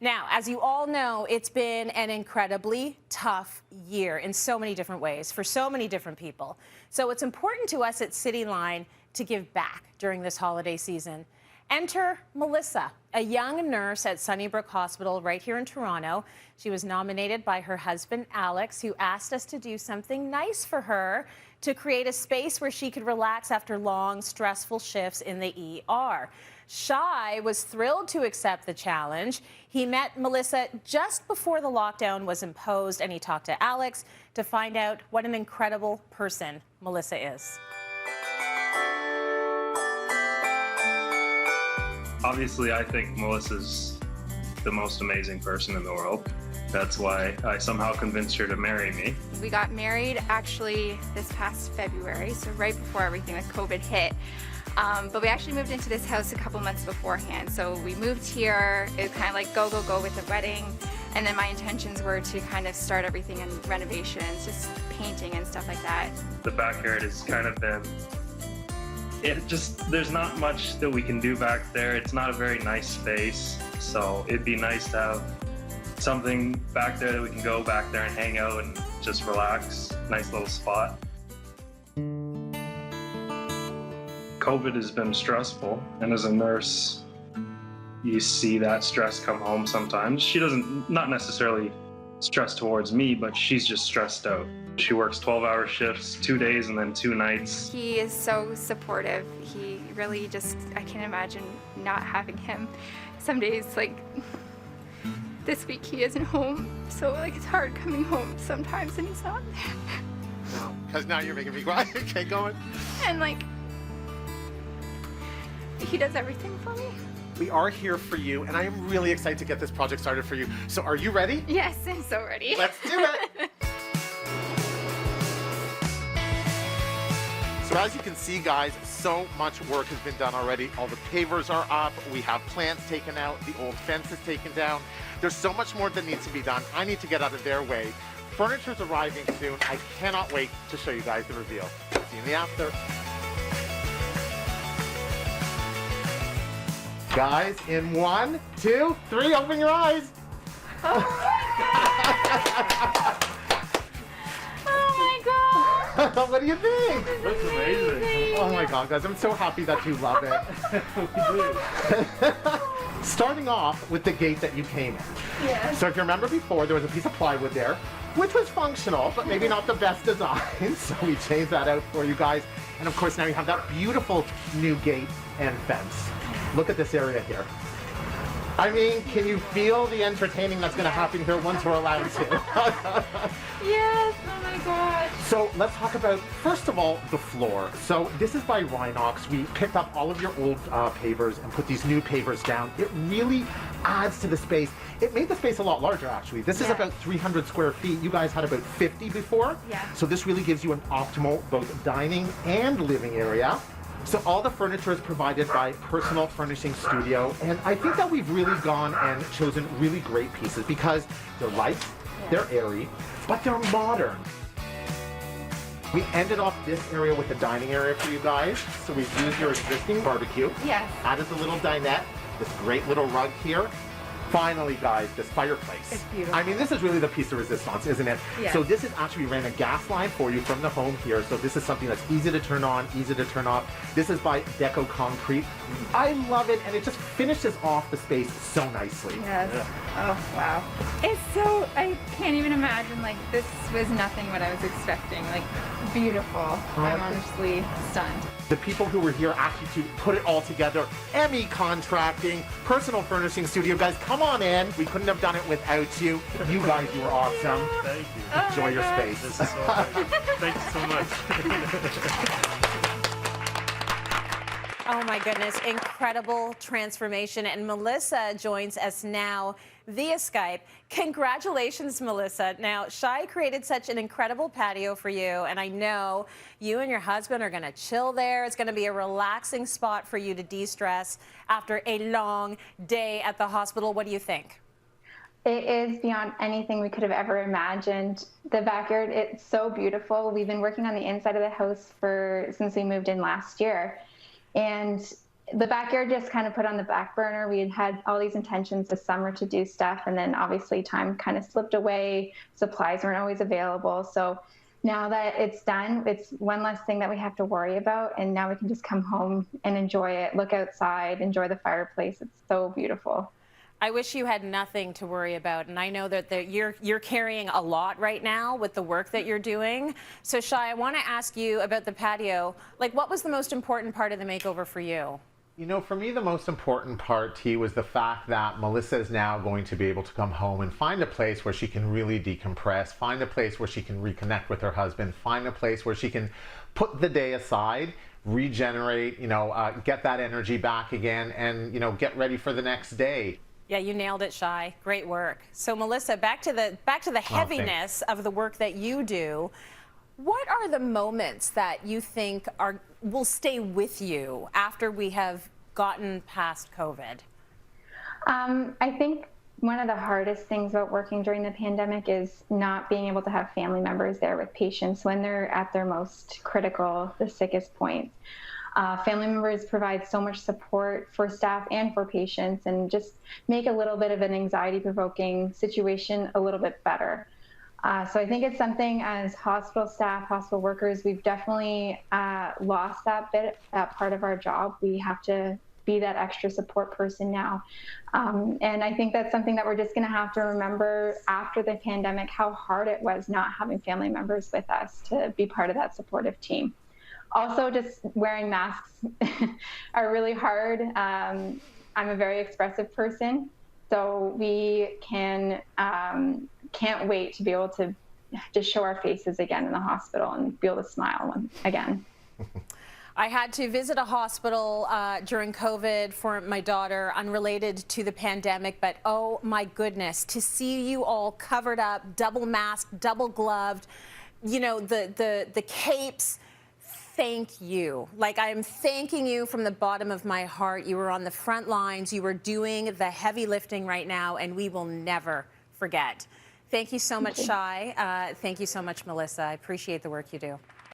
Now, as you all know, it's been an incredibly tough year in so many different ways for so many different people. So it's important to us at Cityline to give back during this holiday season. Enter Melissa, a young nurse at Sunnybrook Hospital right here in Toronto. She was nominated by her husband, Alex, who asked us to do something nice for her to create a space where she could relax after long, stressful shifts in the ER. Shai was thrilled to accept the challenge. He met Melissa just before the lockdown was imposed, and he talked to Alex to find out what an incredible person Melissa is. Obviously, I think Melissa's the most amazing person in the world. That's why I somehow convinced her to marry me. We got married actually this past February, so right before everything with COVID hit. But we actually moved into this house a couple months beforehand. So we moved here, it was kind of like go with the wedding. And then my intentions were to kind of start everything in renovations, just painting and stuff like that. The backyard has kind of been, there's not much that we can do back there. It's not a very nice space. So it'd be nice to have something back there that we can go back there and hang out and just relax. Nice little spot. COVID has been stressful, and as a nurse, you see that stress come home sometimes. She not necessarily stress towards me, but she's just stressed out. She works 12-hour shifts, 2 days and then 2 nights. He is so supportive. He really I can't imagine not having him. Some days, like this week, he isn't home, so like it's hard coming home sometimes and he's not there. No, because now you're making me cry. Okay, going. And like, he does everything for me. We are here for you, and I am really excited to get this project started for you. So are you ready? Yes, I'm so ready. Let's do it. So as you can see, guys, so much work has been done already. All the pavers are up. We have plants taken out. The old fence is taken down. There's so much more that needs to be done. I need to get out of their way. Furniture's arriving soon. I cannot wait to show you guys the reveal. See you in the after. Guys, in 1, 2, 3, open your eyes. Oh my God. What do you think? Looks amazing. Oh my God, guys, I'm so happy that you love it. Starting off with the gate that you came in. Yeah. So if you remember before, there was a piece of plywood there, which was functional, but maybe not the best design. So we changed that out for you guys. And of course, now you have that beautiful new gate and fence. Look at this area here. I mean, can you feel the entertaining that's going to happen here once we're allowed to? Yes, oh my God. So let's talk about, first of all, the floor. So this is by Rhinox. We picked up all of your old pavers and put these new pavers down. It really adds to the space. It made the space a lot larger, actually. This is about 300 square feet. You guys had about 50 before. Yeah. So this really gives you an optimal both dining and living area. So all the furniture is provided by Personal Furnishing Studio, and I think that we've really gone and chosen really great pieces because they're light, they're airy, but they're modern. We ended off this area with the dining area for you guys. So we've used your existing barbecue, added the little dinette, this great little rug here. Finally, guys, this fireplace. It's beautiful. I mean, this is really the piece de resistance, isn't it? Yeah. So this is actually, we ran a gas line for you from the home here. So this is something that's easy to turn on, easy to turn off. This is by Deco Concrete. I love it, and it just finishes off the space so nicely. Yes. Yeah. Oh, wow. It's so, I can't even imagine, like, this was nothing what I was expecting. Like, beautiful. I'm honestly stunned. The people who were here actually to put it all together, Emmy Contracting, Personal Furnishing Studio. Guys, come on in. We couldn't have done it without you. You guys, you were awesome. Thank you. Enjoy your space. This is so good. Thank you so much. Oh my goodness, incredible transformation. And Melissa joins us now via Skype. Congratulations, Melissa. Now, Shai created such an incredible patio for you, and I know you and your husband are gonna chill there. It's gonna be a relaxing spot for you to de-stress after a long day at the hospital. What do you think? It is beyond anything we could have ever imagined. The backyard, it's so beautiful. We've been working on the inside of the house since we moved in last year. And the backyard just kind of put on the back burner. We had all these intentions this summer to do stuff, and then obviously time kind of slipped away. Supplies weren't always available. So now that it's done, it's one less thing that we have to worry about, and now we can just come home and enjoy it, look outside, enjoy the fireplace. It's so beautiful. I wish you had nothing to worry about, and I know that you're carrying a lot right now with the work that you're doing. So Shai, I want to ask you about the patio. Like, what was the most important part of the makeover for you? You know, for me, the most important part, T, was the fact that Melissa is now going to be able to come home and find a place where she can really decompress, find a place where she can reconnect with her husband, find a place where she can put the day aside, regenerate, get that energy back again, and, get ready for the next day. Yeah, you nailed it, Shai. Great work. So Melissa, back to the heaviness of the work that you do. What are the moments that you think will stay with you after we have gotten past COVID? I think one of the hardest things about working during the pandemic is not being able to have family members there with patients when they're at their most critical, the sickest points. Family members provide so much support for staff and for patients, and just make a little bit of an anxiety-provoking situation a little bit better. So I think it's something as hospital staff, hospital workers, we've definitely lost that part of our job. We have to be that extra support person now. And I think that's something that we're just going to have to remember after the pandemic, how hard it was not having family members with us to be part of that supportive team. Also, just wearing masks are really hard. I'm a very expressive person, so we can't wait to be able to just show our faces again in the hospital and be able to smile again. I had to visit a hospital during COVID for my daughter, unrelated to the pandemic, but oh my goodness, to see you all covered up, double masked, double gloved, the capes. Thank you. Like, I am thanking you from the bottom of my heart. You were on the front lines. You were doing the heavy lifting right now, and we will never forget. Thank you so much, Shai. Thank you so much, Melissa. I appreciate the work you do.